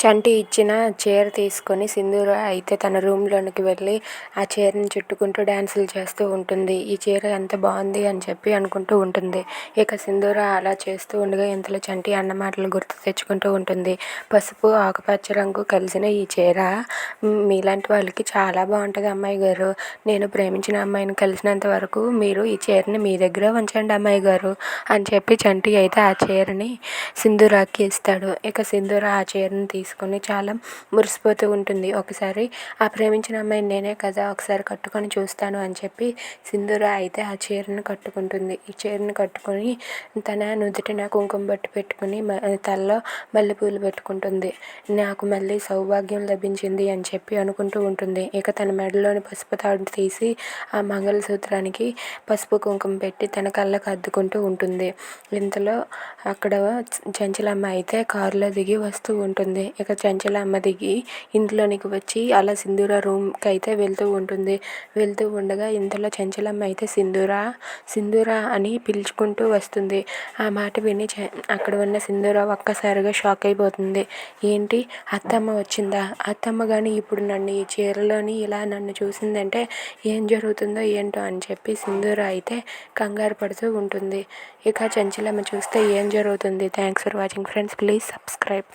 చంటి ఇచ్చిన చీర తీసుకొని సింధూర అయితే తన రూమ్లోనికి వెళ్ళి ఆ చీరని చుట్టుకుంటూ డ్యాన్సులు చేస్తూ ఉంటుంది. ఈ చీర ఎంత బాగుంది అని చెప్పి అనుకుంటూ ఉంటుంది. ఇక సింధూర అలా చేస్తూ ఉండగా ఇంతలో చంటి అన్న మాటలు గుర్తు తెచ్చుకుంటూ ఉంటుంది. పసుపు ఆకుపచ్చ రంగు కలిసిన ఈ చీర మీలాంటి వాళ్ళకి చాలా బాగుంటుంది అమ్మాయి గారు. నేను ప్రేమించిన అమ్మాయిని కలిసినంత వరకు మీరు ఈ చీరని మీ దగ్గర ఉంచండి అమ్మాయి గారు అని చెప్పి చంటి అయితే ఆ చీరని సింధూరాకి ఇస్తాడు. ఇక సింధూర ఆ చీరని తీసుకొని చాలా మురిసిపోతూ ఉంటుంది. ఒకసారి ఆ ప్రేమించిన అమ్మాయిని నేనే కదా, ఒకసారి కట్టుకొని చూస్తాను అని చెప్పి సింధూర అయితే ఆ చీరను కట్టుకుంటుంది. ఈ చీరను కట్టుకొని తన నుదుటిన కుంకుమ బొట్టు పెట్టుకుని తలలో మల్లెపూలు పెట్టుకుంటుంది. నాకు మళ్ళీ సౌభాగ్యం లభించింది అని చెప్పి అనుకుంటూ ఉంటుంది. ఇక తన మెడలోని పసుపు తాడు తీసి ఆ మంగళసూత్రానికి పసుపు కుంకుమ పెట్టి తన కళ్ళకు అద్దుకుంటూ ఉంటుంది. ఇంతలో అక్కడ చంచలమ్మ అయితే కారులో దిగి వస్తూ ఉంటుంది. ఇక చంచలమ్మ దిగి ఇంట్లోనికి వచ్చి అలా సింధూర రూమ్కి అయితే వెళ్తూ ఉంటుంది. వెళ్తూ ఉండగా ఇంతలో చంచలమ్మ అయితే సింధూర అని పిలుచుకుంటూ వస్తుంది. ఆ మాట విని అక్కడ ఉన్న సింధూర ఒక్కసారిగా షాక్ అయిపోతుంది. ఏంటి అత్తమ్మ వచ్చిందా, అత్తమ్మ కానీ ఇప్పుడు నన్ను ఈ చీరలోని ఇలా నన్ను చూసిందంటే ఏం జరుగుతుందో ఏంటో అని చెప్పి సింధూర అయితే కంగారు పడుతూ ఉంటుంది. ఇక చంచలమ్మ చూస్తే ఏం జరుగుతుంది. Thanks for watching friends, please subscribe.